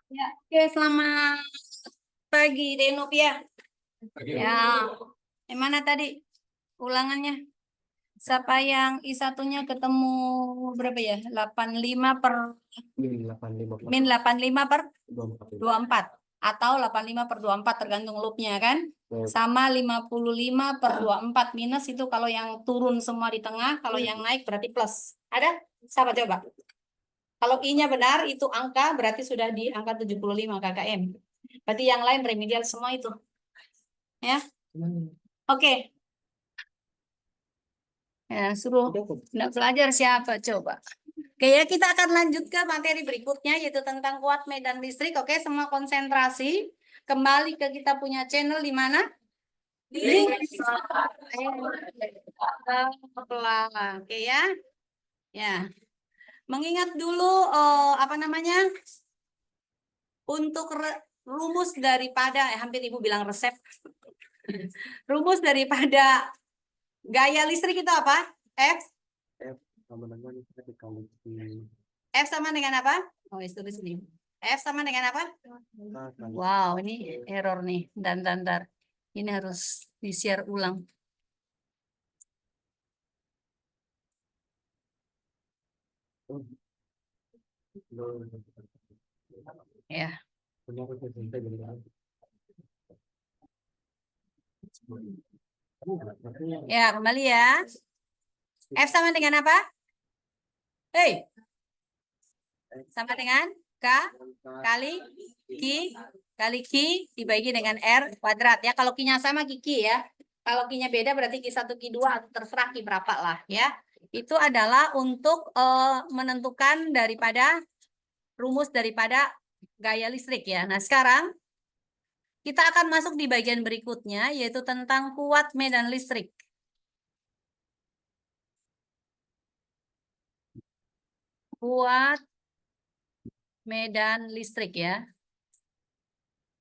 Ya, oke, selamat pagi, Denop ya. Ya, yang mana tadi ulangannya? Siapa yang I1-nya ketemu berapa ya? 85 per min 85 per 24 atau 85 per 24 tergantung loopnya kan? Sama 55 per 24 minus itu kalau yang turun semua di tengah, kalau yang naik berarti plus. Ada? Siapa coba? Kalau I-nya benar, itu angka berarti sudah di angka 75 KKM. Berarti yang lain remedial semua itu. Ya. Oke. Ya, suruh nggak belajar siapa coba. Oke ya, kita akan lanjut ke materi berikutnya yaitu tentang kuat medan listrik. Oke, semua konsentrasi. Kembali ke kita punya channel di mana? Di Oke ya. Ya. Mengingat dulu apa namanya? Untuk rumus daripada hampir Ibu bilang resep. Rumus daripada gaya listrik itu apa? F sama dengan apa? Oh, tulis ini. F sama dengan apa? Wow, ini error nih. Dan. Ini harus di-share ulang. Ya. Ya, kembali ya. F sama dengan apa? Hei. Sama dengan K kali Q dibagi dengan R kuadrat ya. Kalau Q-nya sama Q ya. Kalau Q-nya beda berarti Q1, Q2 atau terserah Q berapa lah ya. Itu adalah untuk menentukan daripada rumus daripada gaya listrik ya. Nah, sekarang kita akan masuk di bagian berikutnya yaitu tentang kuat medan listrik. Kuat medan listrik ya.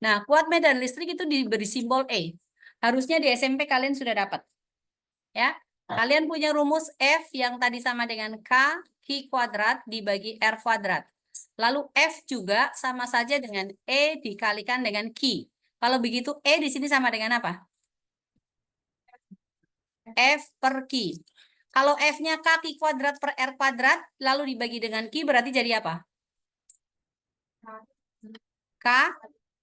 Nah, kuat medan listrik itu diberi simbol E. Harusnya di SMP kalian sudah dapat. Ya. Kalian punya rumus F yang tadi sama dengan Q kuadrat dibagi R kuadrat. Lalu F juga sama saja dengan E dikalikan dengan Q. Kalau begitu E di sini sama dengan apa? F per Q. Kalau F-nya Q kuadrat per R kuadrat, lalu dibagi dengan Q berarti jadi apa? K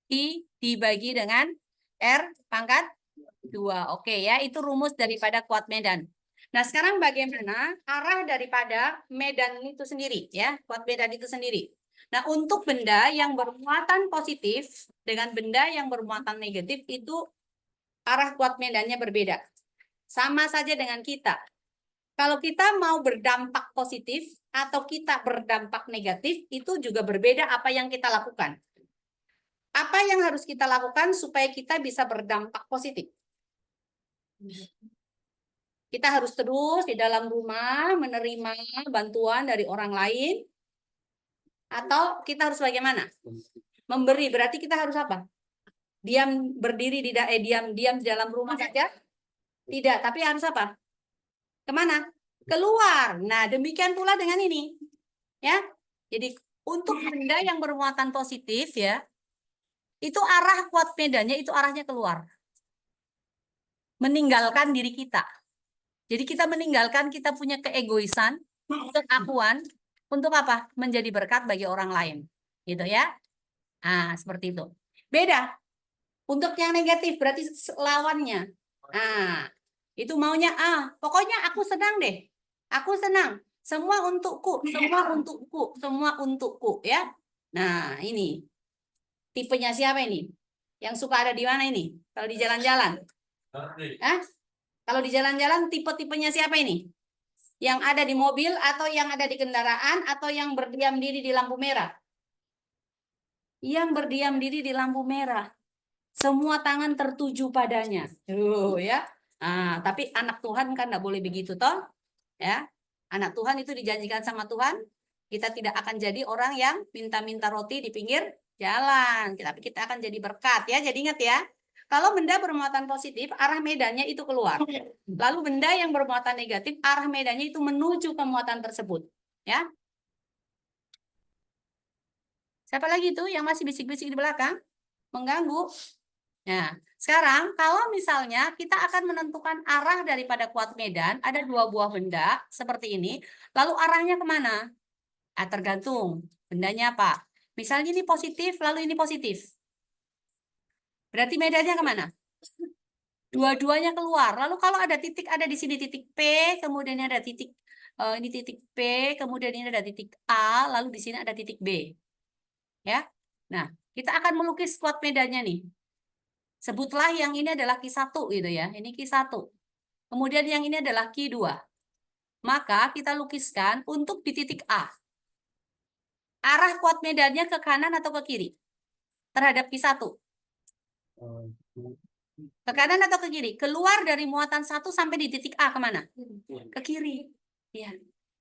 I dibagi dengan R pangkat 2. Oke ya, itu rumus daripada kuat medan. Nah, sekarang bagaimana arah daripada medan itu sendiri ya, kuat medan itu sendiri. Nah, untuk benda yang bermuatan positif dengan benda yang bermuatan negatif itu arah kuat medannya berbeda. Sama saja dengan kita. Kalau kita mau berdampak positif atau kita berdampak negatif, itu juga berbeda apa yang kita lakukan. Apa yang harus kita lakukan supaya kita bisa berdampak positif? Kita harus terus di dalam rumah menerima bantuan dari orang lain, atau kita harus bagaimana? Memberi. Berarti kita harus apa? Diam berdiri di diam di dalam rumah saja? Tidak, tapi harus apa? Kemana? Keluar. Nah, demikian pula dengan ini. Ya. Jadi untuk benda yang bermuatan positif ya, itu arah kuat medannya itu arahnya keluar. Meninggalkan diri kita. Jadi kita meninggalkan kita punya keegoisan, keakuan, untuk apa? Menjadi berkat bagi orang lain. Gitu ya. Nah, seperti itu. Beda. Untuk yang negatif berarti lawannya. Nah, itu maunya pokoknya aku senang deh. Aku senang. Semua untukku, semua untukku, semua untukku ya. Nah, ini tipenya siapa ini? Yang suka ada di mana ini? Kalau di jalan-jalan. Hah? Kalau di jalan-jalan tipe-tipenya siapa ini? Yang ada di mobil atau yang ada di kendaraan atau yang berdiam diri di lampu merah? Yang berdiam diri di lampu merah. Semua tangan tertuju padanya. Ya. Nah, tapi anak Tuhan kan nggak boleh begitu toh. Ya. Anak Tuhan itu dijanjikan sama Tuhan, kita tidak akan jadi orang yang minta-minta roti di pinggir jalan. Tapi kita akan jadi berkat ya. Jadi ingat ya. Kalau benda bermuatan positif, arah medannya itu keluar. Lalu benda yang bermuatan negatif, arah medannya itu menuju ke muatan tersebut. Ya. Siapa lagi tuh yang masih bisik-bisik di belakang? Mengganggu. Nah, sekarang kalau misalnya kita akan menentukan arah daripada kuat medan, ada dua buah benda seperti ini, lalu arahnya kemana? Ah, tergantung bendanya apa. Misalnya ini positif, lalu ini positif. Berarti medannya kemana? Dua-duanya keluar. Lalu kalau ada titik, ada di sini titik P, kemudian ada titik, ini titik P, kemudian ini ada titik A, lalu di sini ada titik B. Ya, nah kita akan melukis kuat medannya nih. Sebutlah yang ini adalah Q1 gitu ya. Ini Q1. Kemudian yang ini adalah Q2. Maka kita lukiskan untuk di titik A. Arah kuat medannya ke kanan atau ke kiri? Terhadap Q1. Ke kanan atau ke kiri? Keluar dari muatan 1 sampai di titik A kemana? Ke kiri. Ya.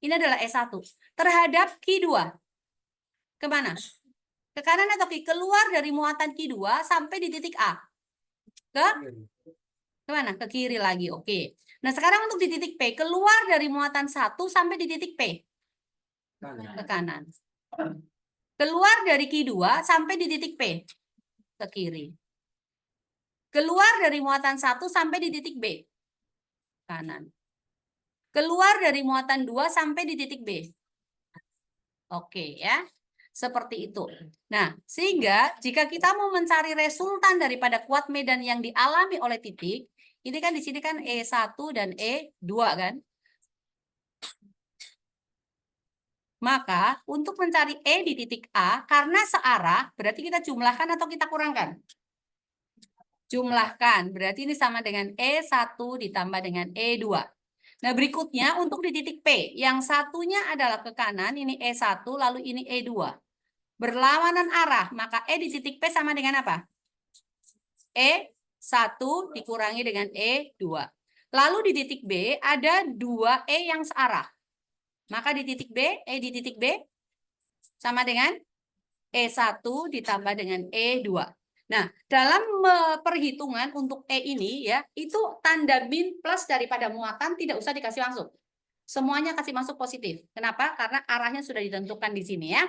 Ini adalah E1. Terhadap Q2. Kemana? Ke kanan atau kiri? Keluar dari muatan Q2 sampai di titik A. Kemana? Ke kiri lagi. Oke. Nah, sekarang untuk di titik P. Keluar dari muatan 1 sampai di titik P. Ke kanan. Keluar dari Q2 sampai di titik P. Ke kiri. Keluar dari muatan 1 sampai di titik B. Kanan. Keluar dari muatan 2 sampai di titik B. Oke ya. Seperti itu. Nah, sehingga jika kita mau mencari resultan daripada kuat medan yang dialami oleh titik, ini kan di sini kan E1 dan E2 kan? Maka untuk mencari E di titik A, karena searah, berarti kita jumlahkan atau kita kurangkan? Jumlahkan, berarti ini sama dengan E1 ditambah dengan E2. Nah, berikutnya untuk di titik P, yang satunya adalah ke kanan, ini E1, lalu ini E2. Berlawanan arah, maka E di titik P sama dengan apa? E1 dikurangi dengan E2. Lalu di titik B ada 2 E yang searah. Maka di titik B, E di titik B sama dengan E1 ditambah dengan E2. Nah, dalam perhitungan untuk E ini ya, itu tanda min plus daripada muatan tidak usah dikasih langsung. Semuanya kasih masuk positif. Kenapa? Karena arahnya sudah ditentukan di sini ya.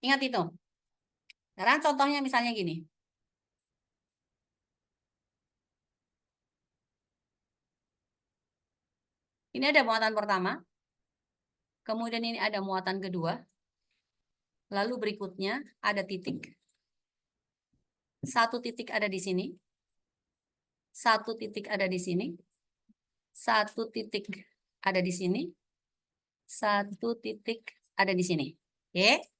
Ingat itu. Sekarang contohnya misalnya gini. Ini ada muatan pertama. Kemudian ini ada muatan kedua. Lalu berikutnya ada titik. Satu titik ada di sini. Satu titik ada di sini. Satu titik ada di sini. Satu titik ada di sini. Oke.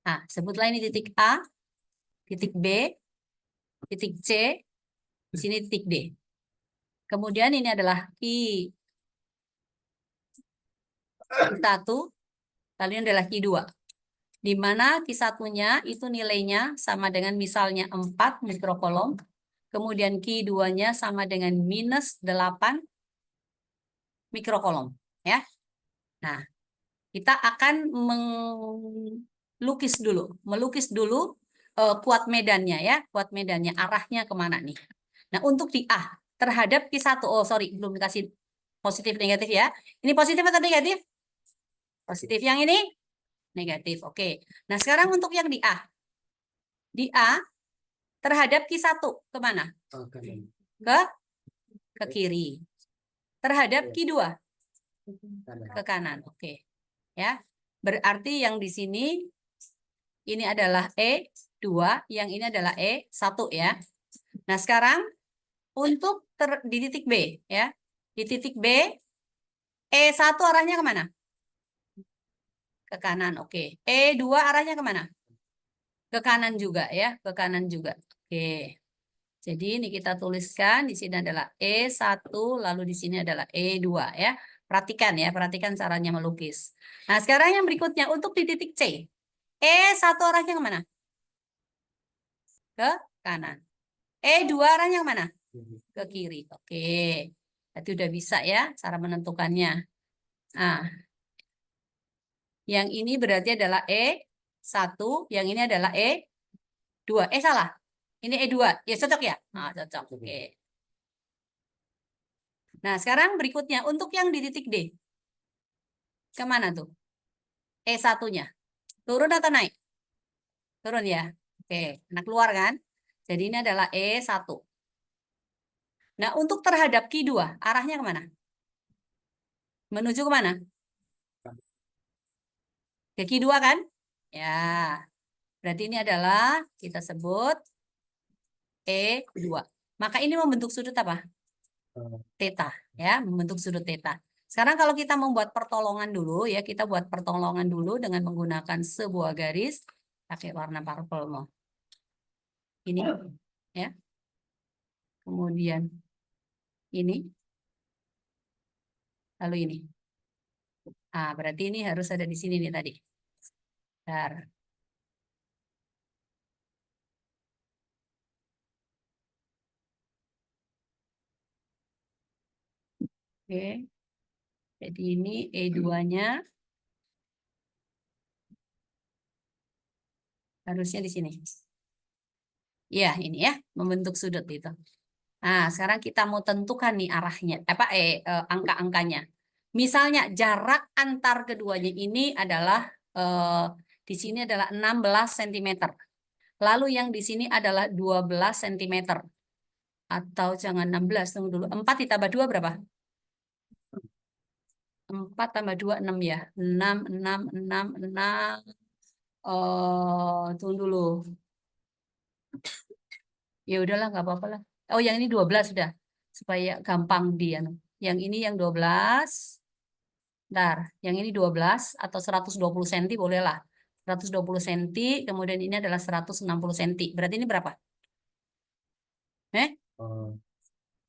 Nah, sebutlah ini titik A, titik B, titik C, di sini titik D. Kemudian ini adalah Q1, lalu ini adalah Q2. Di mana Q1-nya itu nilainya sama dengan misalnya 4 mikrokolom, kemudian Q2-nya sama dengan minus 8 mikrokolom. Ya. Nah, kita akan melukis dulu kuat medannya ya, kuat medannya, arahnya kemana nih. Nah, untuk di A, terhadap Q1, oh sorry, belum dikasih positif negatif ya. Ini positif atau negatif? Positif. Yang ini? Negatif, oke. Nah, sekarang untuk yang di A. Di A, terhadap Q1, kemana? Ke kiri. Terhadap Q2? Ke kanan, oke. Ya, berarti yang di sini ini adalah E2, yang ini adalah E1 ya. Nah, sekarang untuk di titik B ya. Di titik B E1 arahnya kemana? Ke kanan, oke. E2 arahnya kemana? Ke kanan juga ya, ke kanan juga. Oke. Jadi ini kita tuliskan di sini adalah E1 lalu di sini adalah E2 ya. Perhatikan ya, perhatikan caranya melukis. Nah, sekarang yang berikutnya untuk di titik C. E1 arahnya kemana? Ke kanan. E2 arahnya kemana? Ke kiri. Oke. Berarti udah bisa ya cara menentukannya. Nah, yang ini berarti adalah E1, yang ini adalah E2. Salah. Ini E2. Ya cocok ya? Nah, cocok. Oke. Nah, sekarang berikutnya untuk yang di titik D. Kemana tuh? E1-nya. Turun atau naik? Turun ya. Oke, nah keluar kan? Jadi ini adalah E1. Nah, untuk terhadap Q2, arahnya kemana? Menuju kemana? Ke Q2 kan? Ya, berarti ini adalah kita sebut E2. Maka ini membentuk sudut apa? Theta, ya, membentuk sudut theta. Sekarang kalau kita membuat pertolongan dulu, ya, kita buat pertolongan dulu dengan menggunakan sebuah garis pakai warna purple mau. Ini, ya. Kemudian ini, lalu ini. Ah, berarti ini harus ada di sini nih tadi. Bentar. Oke. Jadi ini E2-nya harusnya di sini. Ya, ini ya, membentuk sudut itu. Nah, sekarang kita mau tentukan nih arahnya, angka-angkanya. Misalnya jarak antar keduanya ini adalah di sini adalah 16 cm. Lalu yang di sini adalah 12 cm. Atau jangan 16, tunggu dulu. 4 ditambah 2 berapa? 4 tambah 2, 6 ya. 6, 6, 6, 6. Tunggu dulu. Ya udahlah, nggak apa-apa lah. Oh, yang ini 12 sudah. Supaya gampang dia. Yang ini yang 12. Bentar, yang ini 12 atau 120 cm bolehlah. 120 cm, kemudian ini adalah 160 cm. Berarti ini berapa?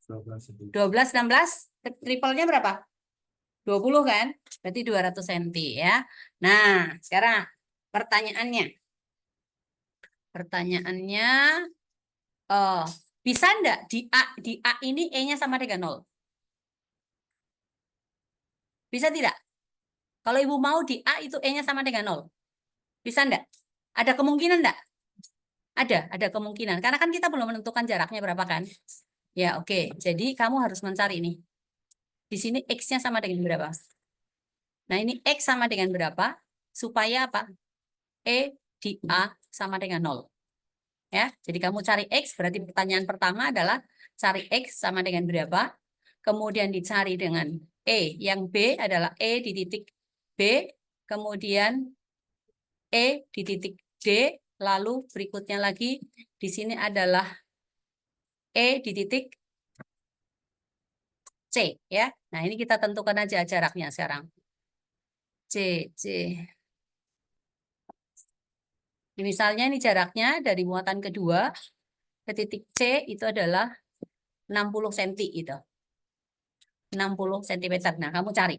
12, 16, triple-nya berapa? 20 kan? Berarti 200 cm ya. Nah, sekarang pertanyaannya. Pertanyaannya, oh, bisa enggak di A ini E-nya sama dengan 0? Bisa tidak? Kalau Ibu mau di A itu E-nya sama dengan 0. Bisa enggak? Ada kemungkinan enggak? Ada kemungkinan. Karena kan kita belum menentukan jaraknya berapa kan? Ya, oke. Jadi kamu harus mencari ini. Di sini X-nya sama dengan berapa? Nah, ini X sama dengan berapa? Supaya apa? E di A sama dengan 0. Ya, jadi kamu cari X, berarti pertanyaan pertama adalah cari X sama dengan berapa? Kemudian dicari dengan E. Yang B adalah E di titik B. Kemudian E di titik D. Lalu berikutnya lagi di sini adalah E di titik C, ya. Nah, ini kita tentukan aja jaraknya sekarang. C. Misalnya ini jaraknya dari muatan kedua ke titik C itu adalah 60 cm itu. 60 cm. Nah, kamu cari.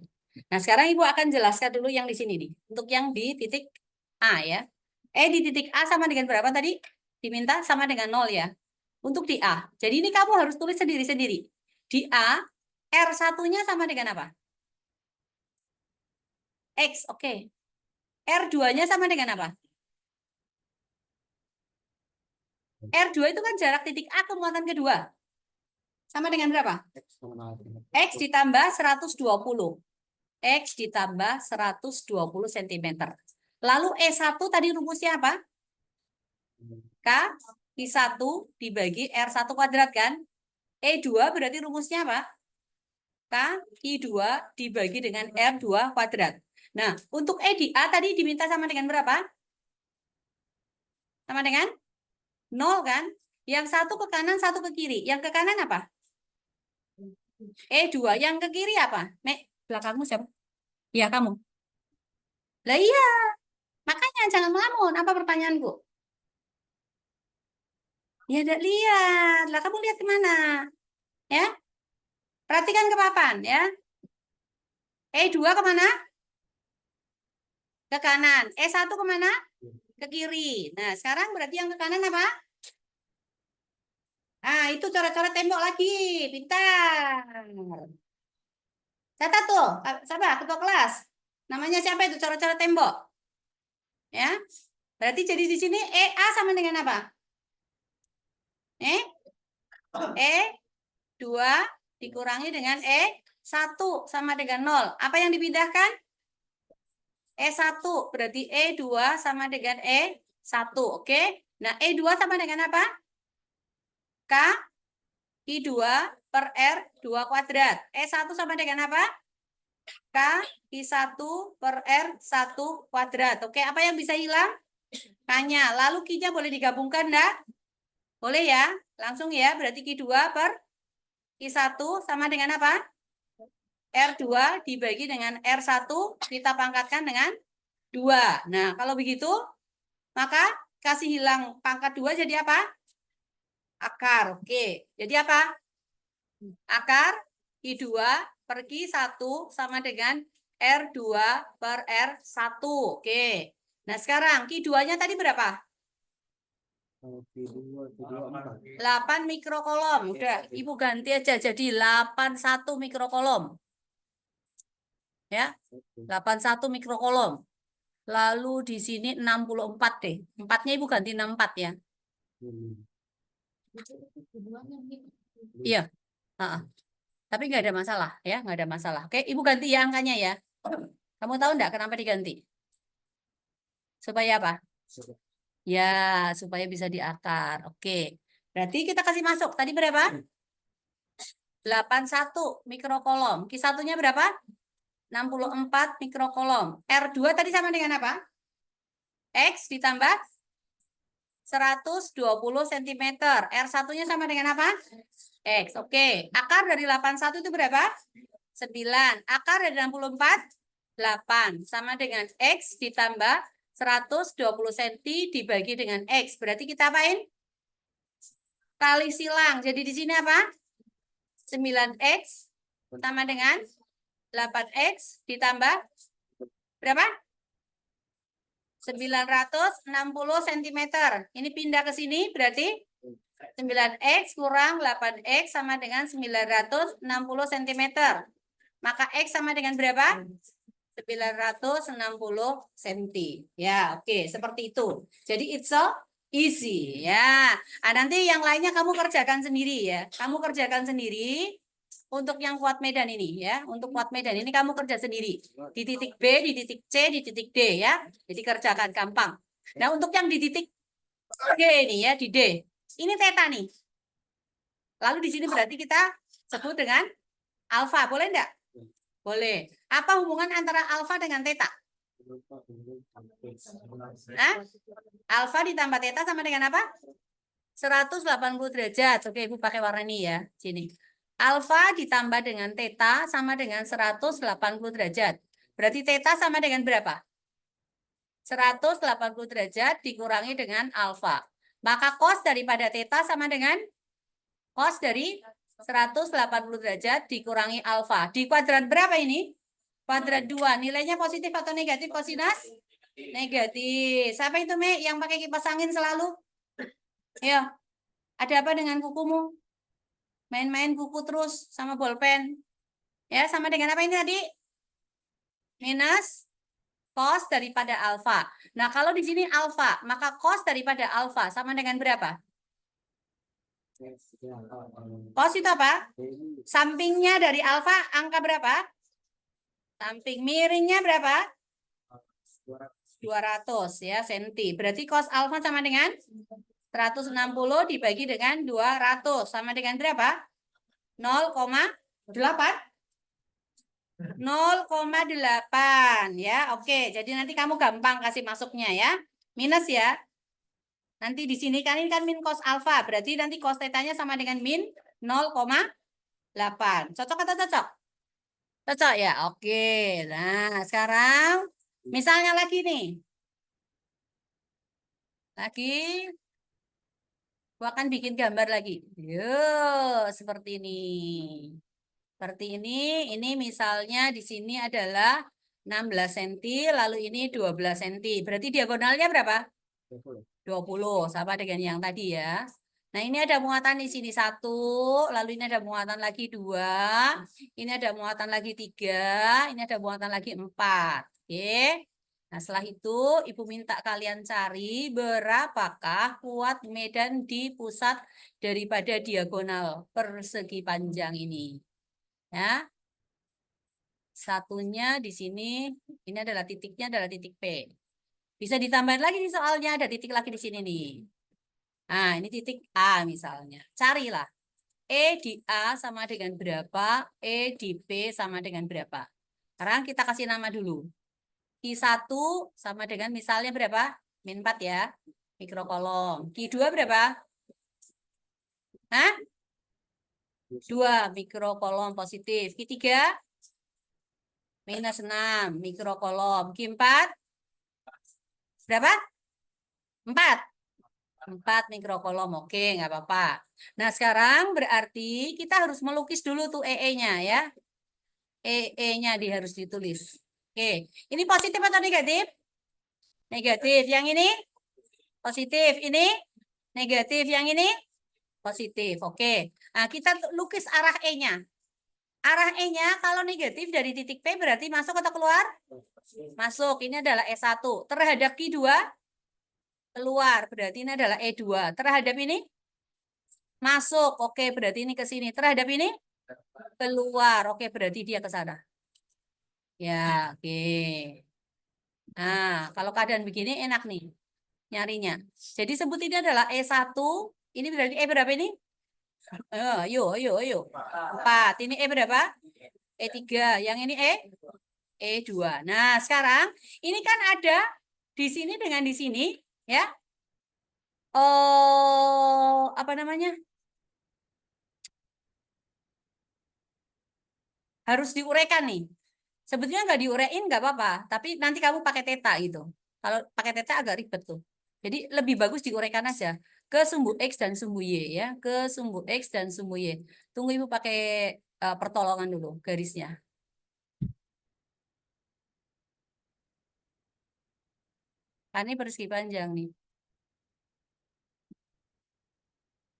Nah, sekarang Ibu akan jelaskan dulu yang di sini nih. Untuk yang di titik A ya. Di titik A sama dengan berapa tadi? Diminta sama dengan 0 ya. Untuk di A. Jadi ini kamu harus tulis sendiri-sendiri. Di A, R1-nya sama dengan apa? X, oke. R2-nya sama dengan apa? R2 itu kan jarak titik A ke muatan kedua. Sama dengan berapa? X ditambah 120. X ditambah 120 cm. Lalu E1 tadi rumusnya apa? K I1 dibagi R1 kuadrat kan? E2 berarti rumusnya apa? K I2 dibagi dengan R2 kuadrat. Nah, untuk E di A tadi diminta sama dengan berapa? Sama dengan 0 kan? Yang satu ke kanan, satu ke kiri. Yang ke kanan apa? E2. Yang ke kiri apa? Nek, belakangmu siapa? Iya, kamu. Lah iya, makanya jangan melamun. Apa pertanyaanku? Ya, tidak lihat. Lah, kamu lihat kemana? Ya, perhatikan ke papan ya. E2 kemana? Ke kanan. E1 kemana? Ke kiri. Nah, sekarang berarti yang ke kanan apa? Nah, itu coret-coret tembok lagi. Pintar. Catat tuh. Siapa? Ketua kelas. Namanya siapa itu coret-coret tembok? Ya. Berarti jadi di sini EA sama dengan apa? E2 dikurangi dengan E1 sama dengan 0. Apa yang dipindahkan? E1 berarti E2 sama dengan E1. 1, oke? Nah, E2 sama dengan apa? K I2 per R2 kuadrat. E1 sama dengan apa? K I1 per R1 kuadrat. Oke, apa yang bisa hilang? K-nya. Lalu Q-nya boleh digabungkan, enggak? Boleh ya? Langsung ya, berarti Q2 per Q1 sama dengan apa? R2 dibagi dengan R1, kita pangkatkan dengan 2. Nah, kalau begitu, maka kasih hilang pangkat 2 jadi apa? Akar. Oke, jadi apa? Akar Q2 per Q1 sama dengan R2 per R1. Oke. Nah, sekarang Q2-nya tadi berapa? 8 mikrokolom. Udah, Ibu ganti aja jadi 81 mikrokolom. Ya, 81 mikrokolom. Lalu di sini 64 deh. 4-nya Ibu ganti 64 ya. Iya. Tapi nggak ada masalah ya, nggak ada masalah. Oke, Ibu ganti ya angkanya ya. Kamu tahu nggak kenapa diganti? Supaya apa? Ya, supaya bisa diakar. Oke. Berarti kita kasih masuk. Tadi berapa? 81 mikrokolom. Q1-nya berapa? 64 mikrokolom. R2 tadi sama dengan apa? X ditambah 120 cm. R1-nya sama dengan apa? X. Oke. Akar dari 81 itu berapa? 9. Akar dari 64? 8. Sama dengan X ditambah 120 cm dibagi dengan X. Berarti kita apain? Kali silang. Jadi di sini apa? 9X sama dengan 8X ditambah berapa? 960 cm. Ini pindah ke sini berarti 9X kurang 8X sama dengan 960 cm. Maka X sama dengan berapa? 960 cm. Ya, oke, seperti itu. Jadi it's so easy ya. Nah, nanti yang lainnya kamu kerjakan sendiri ya. Kamu kerjakan sendiri untuk yang kuat medan ini ya. Untuk kuat medan ini kamu kerja sendiri. Di titik B, di titik C, di titik D ya. Jadi kerjakan gampang. Nah, untuk yang di titik D ini ya, di D. Ini theta nih. Lalu di sini berarti kita sebut dengan alfa. Boleh enggak? Boleh. Apa hubungan antara alfa dengan theta? Hah? Alfa ditambah theta sama dengan apa? 180 derajat. Oke, Ibu pakai warna ini ya. Sini. Alfa ditambah dengan theta sama dengan 180 derajat. Berarti theta sama dengan berapa? 180 derajat dikurangi dengan alfa. Maka cos daripada theta sama dengan cos dari 180 derajat dikurangi alfa. Di kuadrat berapa ini? Kuadrat 2. Nilainya positif atau negatif, kosinus? Negatif. Siapa itu, Me, yang pakai kipas angin selalu? Ya. Ada apa dengan kukumu? Main-main kuku terus sama bolpen. Ya, sama dengan apa ini tadi? Minus cos daripada alfa. Nah, kalau di sini alfa, maka cos daripada alfa sama dengan berapa? Cos itu apa? Sampingnya dari alfa angka berapa? Samping miringnya berapa? 200 ya senti. Berarti cos alfa sama dengan 160 dibagi dengan 200 sama dengan berapa? 0,8 0,8 ya. Oke, jadi nanti kamu gampang kasih masuknya ya. Minus ya. Nanti di sini kan ini kan min cos alfa, berarti nanti cos tetanya sama dengan min 0,8. Cocok atau cocok? Cocok ya. Oke. Nah, sekarang misalnya lagi nih. Lagi gua akan bikin gambar lagi. Yo, seperti ini. Seperti ini misalnya di sini adalah 16 cm, lalu ini 12 cm. Berarti diagonalnya berapa? 20, sama dengan yang tadi ya. Nah, ini ada muatan di sini 1, lalu ini ada muatan lagi 2, ini ada muatan lagi 3, ini ada muatan lagi 4. Oke. Nah, setelah itu Ibu minta kalian cari berapakah kuat medan di pusat daripada diagonal persegi panjang ini. Ya. Satunya di sini, ini adalah titiknya adalah titik P. Bisa ditambahin lagi di soalnya, ada titik lagi di sini nih. Nah, ini titik A misalnya. Carilah. E di A sama dengan berapa? E di B sama dengan berapa? Sekarang kita kasih nama dulu. Q1 sama dengan misalnya berapa? Min 4 ya. Mikrokolom. Q2 berapa? Hah? 2 mikrokolom positif. Q3 minus 6 mikrokolom. Q4 berapa? 4. 4 mikrokolom. Oke, nggak apa-apa. Nah, sekarang berarti kita harus melukis dulu tuh EE-nya ya. EE-nya harus ditulis. Oke, ini positif atau negatif? Negatif. Yang ini positif. Ini negatif. Yang ini positif. Oke. Nah, kita lukis arah E-nya. Arah E-nya kalau negatif dari titik P berarti masuk atau keluar? Masuk. Ini adalah E1. Terhadap Q2 keluar. Berarti ini adalah E2. Terhadap ini masuk. Oke, berarti ini ke sini. Terhadap ini keluar. Oke, berarti dia ke sana. Ya, oke. Nah, kalau keadaan begini enak nih nyarinya. Jadi sebut ini adalah E1. Ini berarti E berapa ini? Ayo. 4. Ini E berapa? E3. Yang ini E2. Nah, sekarang ini kan ada di sini dengan di sini, ya. Oh, apa namanya? Harus diuraikan nih. Sebetulnya nggak diurein nggak apa-apa, tapi nanti kamu pakai teta gitu. Kalau pakai teta agak ribet tuh. Jadi lebih bagus diuraikan aja ke sumbu X dan sumbu Y ya, ke sumbu X dan sumbu Y. Tunggu Ibu pakai pertolongan dulu garisnya. Kan ini persegi panjang nih.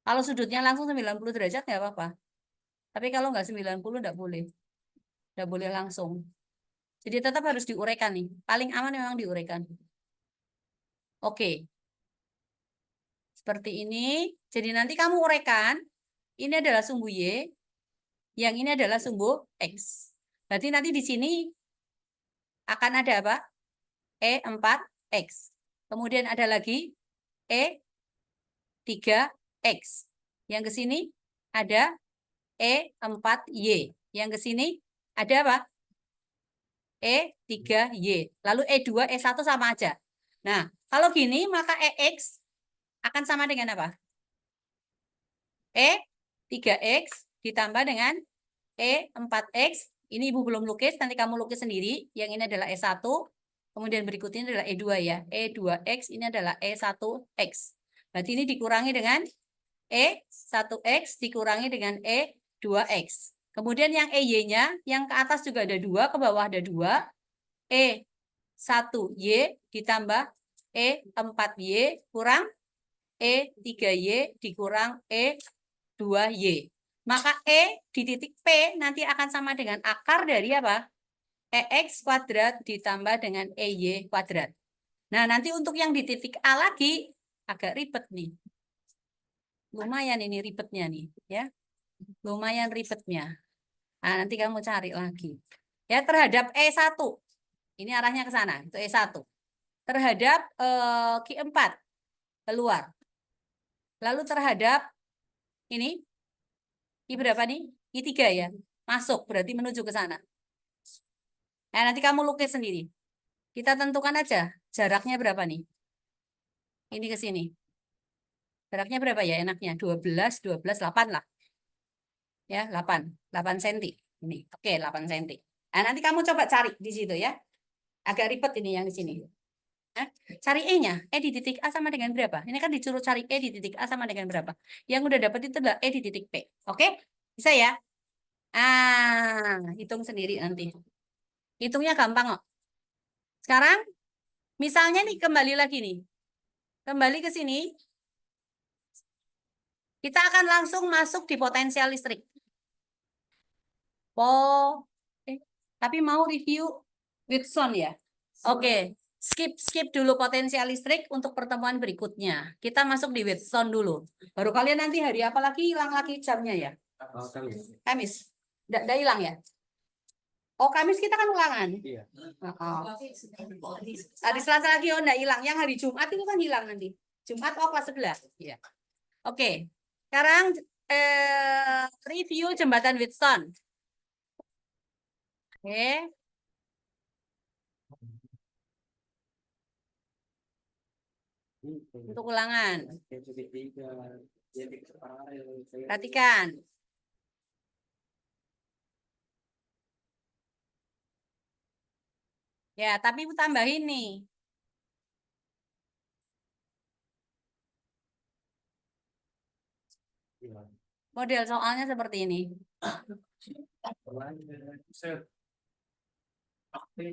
Kalau sudutnya langsung 90 derajat nggak apa-apa. Tapi kalau nggak 90 nggak boleh. Nggak boleh langsung. Jadi tetap harus diuraikan nih. Paling aman memang diuraikan. Oke. Seperti ini. Jadi nanti kamu uraikan. Ini adalah sumbu Y. Yang ini adalah sumbu X. Berarti nanti di sini akan ada apa? E4X. Kemudian ada lagi E3X. Yang ke sini ada E4Y. Yang ke sini ada apa? E3Y. Lalu E2, E1 sama aja. Nah, kalau gini maka EX akan sama dengan apa? E3X ditambah dengan E4X. Ini Ibu belum lukis, nanti kamu lukis sendiri. Yang ini adalah E1. Kemudian berikutnya adalah E2 ya. E2X ini adalah E1X. Berarti ini dikurangi dengan E1X dikurangi dengan E2X. Kemudian yang EY-nya, yang ke atas juga ada 2, ke bawah ada 2. E1Y ditambah E4Y kurang E3Y dikurang E2Y. Maka E di titik P nanti akan sama dengan akar dari apa? EX kuadrat ditambah dengan EY kuadrat. Nah, nanti untuk yang di titik A lagi agak ribet nih. Lumayan ini ribetnya nih, ya. Lumayan ribetnya. Nah, nanti kamu cari lagi. Ya, terhadap E1. Ini arahnya ke sana, itu E1. Terhadap Q4 keluar. Lalu terhadap ini I berapa nih? I3 ya. Masuk, berarti menuju ke sana. Nah, nanti kamu lukis sendiri. Kita tentukan aja jaraknya berapa nih. Ini ke sini. Jaraknya berapa ya enaknya? 12, 12, 8 lah. Ya, 8 cm. Ini. Oke, 8 cm. Nah, nanti kamu coba cari di situ ya. Agak ribet ini yang di sini. Nah, cari E-nya. E di titik A sama dengan berapa? Ini kan disuruh cari E di titik A sama dengan berapa? Yang udah dapat itu adalah E di titik P. Oke? Bisa ya? Hitung sendiri nanti. Hitungnya gampang kok. Sekarang, misalnya nih kembali lagi nih. Kembali ke sini. Kita akan langsung masuk di potensial listrik. Tapi mau review Whitson ya? Oke. Skip dulu potensial listrik untuk pertemuan berikutnya. Kita masuk di Whitson dulu. Baru kalian nanti hari apa lagi hilang lagi jamnya ya? Kamis. Nggak hilang ya? Oh, Kamis kita kan ulangan. Iya. Oh. Hari Selasa lagi oh enggak hilang. Yang hari Jumat itu kan hilang nanti. Jumat oh kelas 11. Iya. Oke. Sekarang review jembatan Wheatstone. Oke. Untuk ulangan. Perhatikan. Ya, tapi tambahin nih. Model soalnya seperti ini. Oke.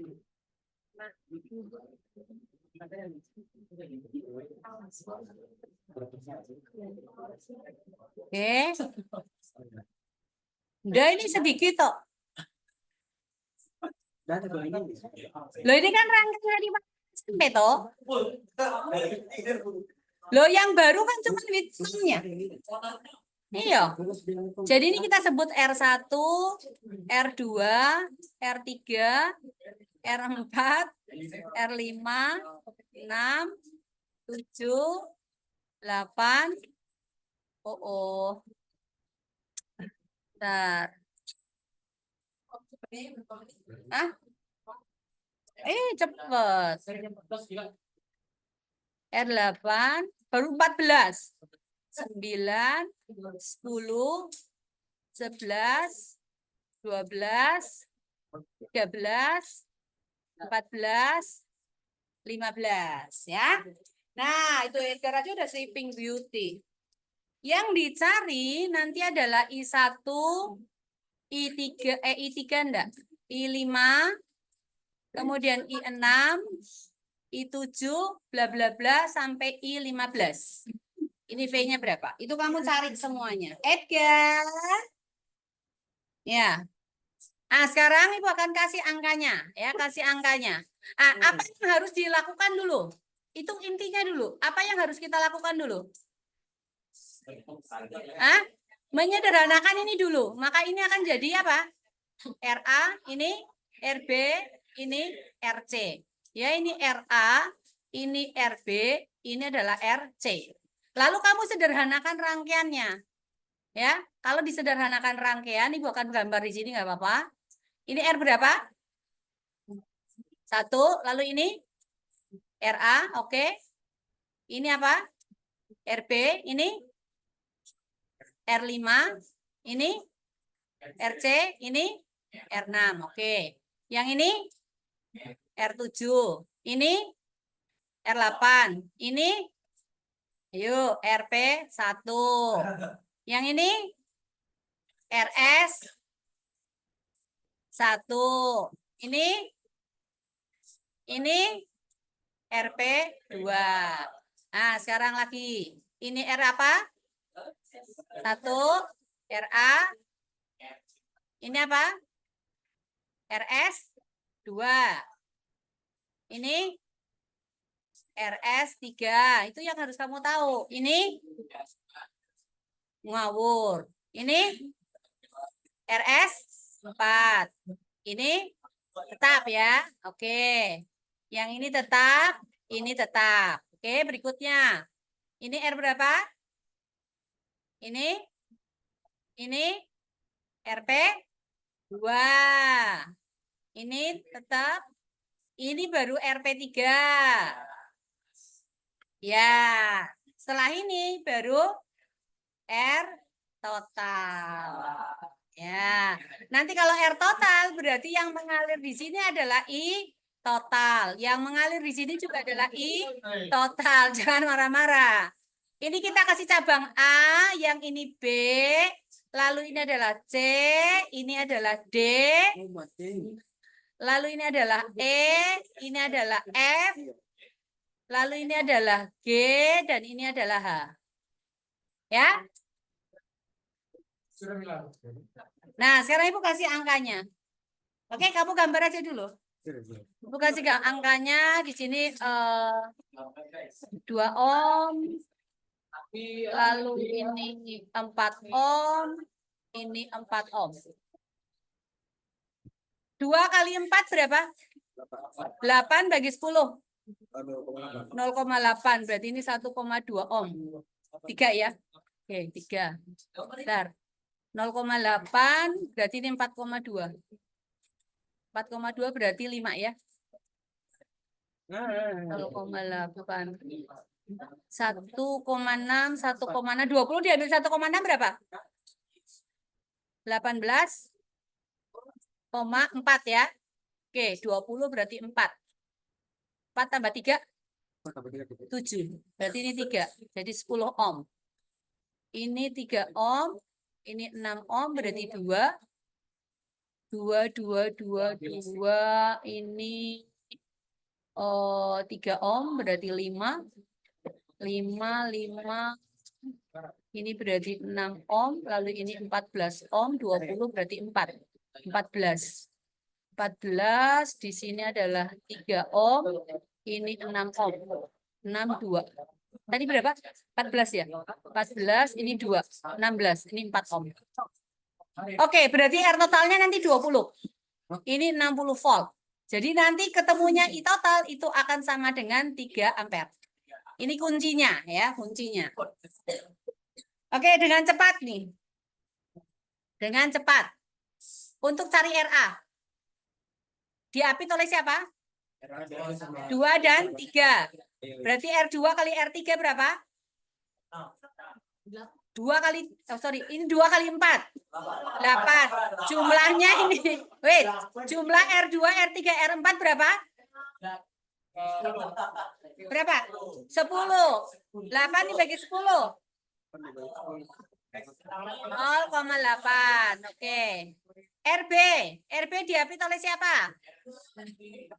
Udah ini sedikit kok. Loh ini kan rangkanya di SMP toh. Loh yang baru kan cuma Wheatstone-nya. Iya. Jadi ini kita sebut R1, R2, R3, R4, R5, 6, 7, 8. Oh. Bentar. Hah? Cepet. R8 baru 14. 9, 10, 11, 12, 13, 14, 15 ya. Nah, itu Edgar aja udah Sleeping Beauty. Yang dicari nanti adalah I1, I3, I3 enggak? I5, kemudian I6, I7, bla bla bla sampai I15. Ini V-nya berapa? Itu kamu cari semuanya. Edgar. Ya. Nah, sekarang Ibu akan kasih angkanya, ya, kasih angkanya. Apa yang harus dilakukan dulu? Itu intinya dulu. Apa yang harus kita lakukan dulu? Menyederhanakan ini dulu. Maka ini akan jadi apa? RA, ini RB, ini RC. Ya, ini RA, ini RB, ini adalah RC. Lalu kamu sederhanakan rangkaiannya. Ya, kalau disederhanakan rangkaian, Ibu akan gambar di sini nggak apa-apa. Ini R berapa? 1, lalu ini RA, oke. Ini apa? RB, ini R5, ini RC, ini R6, oke. Yang ini R7, ini R8, ini yuk RP1. Yang ini RS1. Ini RP2. Nah, sekarang lagi. Ini R apa? 1, RA. Ini apa? RS2. Ini RS3. Itu yang harus kamu tahu. Ini ngawur. Ini RS4. Ini tetap ya. Oke. Yang ini tetap, ini tetap. Oke, berikutnya. Ini R berapa? Ini RP2. Ini tetap, ini baru RP3. Ya, setelah ini baru R total. Ya, nanti kalau R total berarti yang mengalir di sini adalah I total. Yang mengalir di sini juga adalah I total. Jangan marah-marah. Ini kita kasih cabang A, yang ini B, lalu ini adalah C, ini adalah D, lalu ini adalah E, ini adalah F, lalu ini adalah G, dan ini adalah H. Ya? Nah, sekarang Ibu kasih angkanya. Oke, kamu gambar aja dulu. Ibu kasih angkanya di sini 2 ohm, lalu ini 4 ohm, ini 4 ohm. 2 kali 4 berapa? 8 bagi 10. 0,8. Berarti ini 1,2 ohm. 3 ya. Oke, 3. Bentar. 0,8 berarti ini 4,2. 4,2 berarti 5 ya. 0,8. 1,6, 1,6, 20 diambil 1,6 berapa? 18,4 ya. Oke, 20 berarti 4. 4 tambah 3? 7. Berarti ini 3. Jadi 10 ohm. Ini 3 ohm. Ini 6 ohm berarti 2. 2, 2, 2, 2. Ini 3 ohm berarti 5. 5, 5. Ini berarti 6 ohm. Lalu ini 14 ohm. 20 berarti 4. 14. 14 di sini adalah 3 ohm. Ini 6 ohm. 6, 2. Tadi berapa? 14 ya? 14, ini 2. 16, ini 4 ohm. Oke, berarti R totalnya nanti 20. Ini 60 volt. Jadi nanti ketemunya I total itu akan sama dengan 3 ampere. Ini kuncinya ya, kuncinya. Oke, dengan cepat nih. Dengan cepat. Untuk cari RA. Diapit oleh siapa? 2 dan 3. Berarti R2 kali R3 berapa? 2 kali, ini 2 kali 4. 8. Jumlahnya ini, wait, jumlah R2, R3, R4 berapa? Berapa? 10. 8 dibagi 10. 0,8. Oke. RB diapit oleh siapa?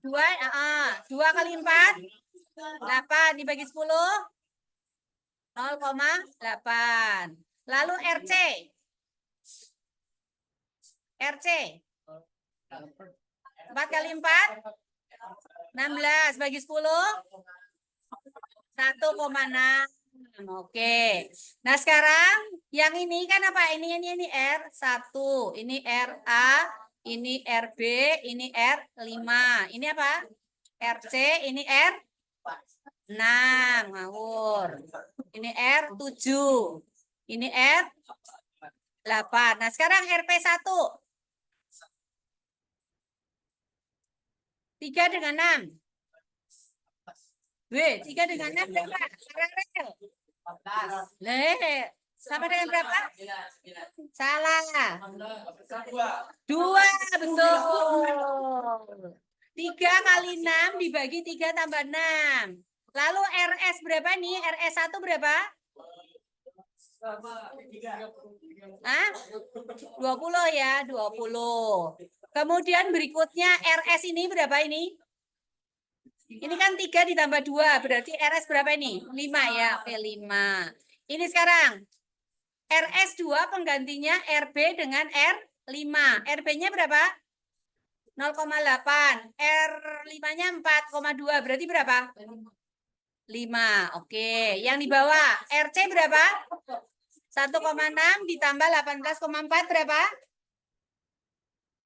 2 kali 4. 8 dibagi 10. 0,8. Lalu RC. 4 kali 4. 16 bagi 10. 1,6. Oke. Nah, sekarang yang ini kan apa? Ini R1, ini RA, ini RB, ini R5. Ini apa? RC, ini R6. Ngawur. Ini R7. Ini R8. Nah, sekarang RP1. 3 dengan 6. 3 dengan 6 berapa? Sama dengan berapa? Salah. 2, betul. 3 kali 6 dibagi 3 tambah 6. Lalu RS berapa nih? RS1 berapa? 20 ya, 20. Kemudian berikutnya RS ini berapa ini? Ini kan 3 ditambah 2, berarti RS berapa ini? 5 ya, oke 5. Ini sekarang, RS2 penggantinya RB dengan R5. RB-nya berapa? 0,8. R5-nya 4,2, berarti berapa? 5, oke. Yang di bawah, RC berapa? 1,6 ditambah 18,4 berapa?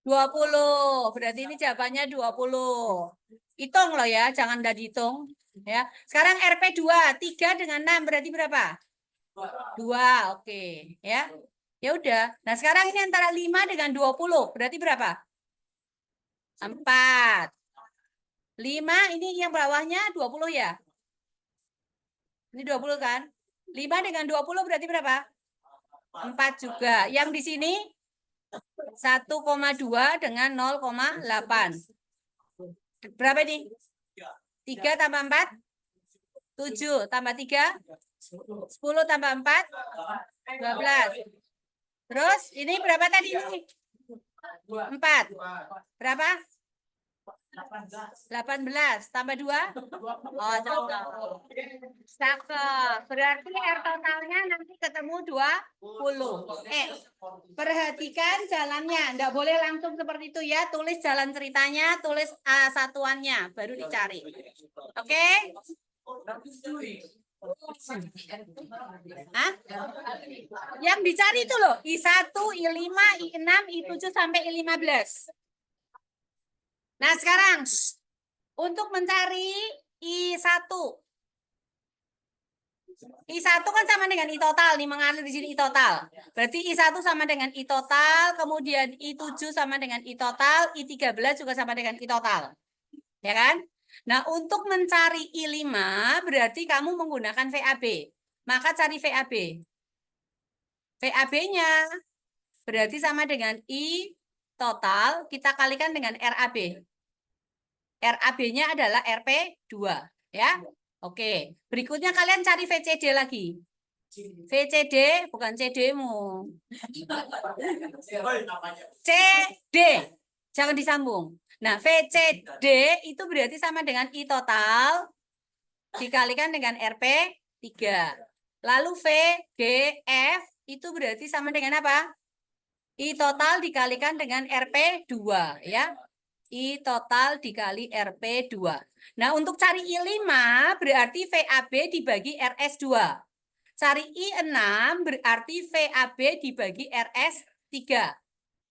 20. Berarti ini jawabannya 20. Hitung loh ya, jangan udah dihitung. Ya. Sekarang RP2, 3 dengan 6 berarti berapa? 2, oke. Ya. Ya udah. Nah, sekarang ini antara 5 dengan 20, berarti berapa? 4. 5 ini yang bawahnya 20 ya? Ini 20 kan? 5 dengan 20 berarti berapa? 4 juga. Yang di sini 1,2 dengan 0,8. Berapa ini? 3 tambah 4? 7 tambah 3? 10 tambah 4? 12. Terus ini berapa tadi? 4. Berapa? 18 tambah 2? Oh, cakep. Berarti R totalnya nanti ketemu 20. Perhatikan jalannya. Nggak boleh langsung seperti itu ya. Tulis jalan ceritanya, tulis satuannya, baru dicari. Oke? Hah? Yang dicari itu loh, I1, I5, I6, I7 sampai I15. Nah, sekarang untuk mencari I1. I1 kan sama dengan I total nih, mengalir di sini I total. Berarti I1 sama dengan I total, kemudian I7 sama dengan I total, I13 juga sama dengan I total. Ya kan? Nah, untuk mencari I5 berarti kamu menggunakan VAB. Maka cari VAB. VAB-nya berarti sama dengan I total, kita kalikan dengan RAB. RAB-nya adalah RP2, ya. Oke, berikutnya kalian cari VCD lagi. VCD bukan CD-mu. CD. Jangan disambung. Nah, VCD itu berarti sama dengan I total dikalikan dengan RP3. Lalu VGF itu berarti sama dengan apa? I total dikalikan dengan RP2, ya. I total dikali RP2. Nah, untuk cari I5 berarti VAB dibagi RS2. Cari I6 berarti VAB dibagi RS3.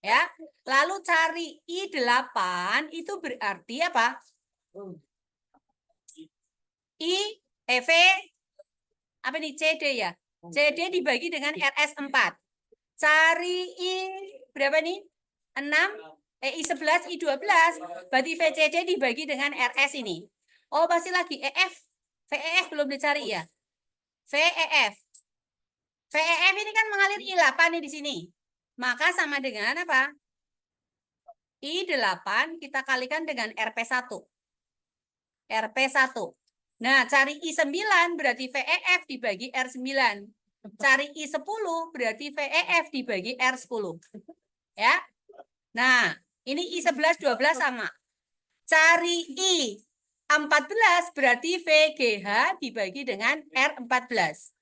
Ya. Lalu cari I8 itu berarti apa? V apa nih? CD ya. CD dibagi dengan RS4. Cari I berapa nih? 6, I11, I12. Berarti VCD dibagi dengan RS ini. Oh, pasti lagi EF. VEF belum dicari ya. VEF. VEF ini kan mengalir I8 nih di sini. Maka sama dengan apa? I8 kita kalikan dengan RP1. RP1. Nah, cari I9 berarti VEF dibagi R9. Cari I10 berarti VEF dibagi R10. Ya. Nah, ini I11, 12 sama. Cari I14 berarti VGH dibagi dengan R14.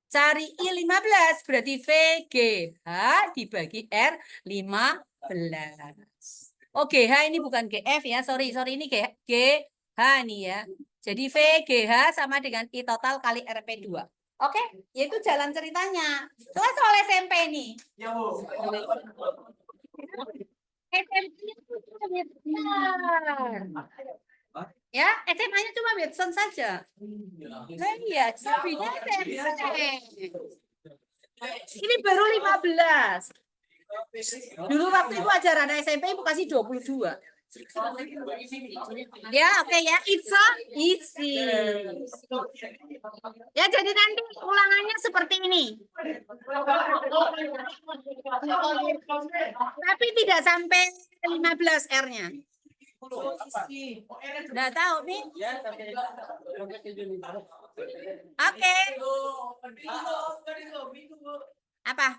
Cari I15 berarti VGH dibagi R15. Oh, GH ini bukan GF ya. Sorry, ini GH nih ya. Jadi VGH sama dengan I total kali RP2. Oke, yaitu jalan ceritanya. Itu soal SMP nih. Ya, SMA-nya cuma Watson saja. Nah, iya, sapinya SMP. Ini baru 15. Dulu waktu itu ajaran SMP Ibu kasih 22. Ya, oke ya, it's so easy. Ya, jadi nanti ulangannya seperti ini. Tapi tidak sampai 15 R-nya. Nggak tahu nih. Oke. Apa?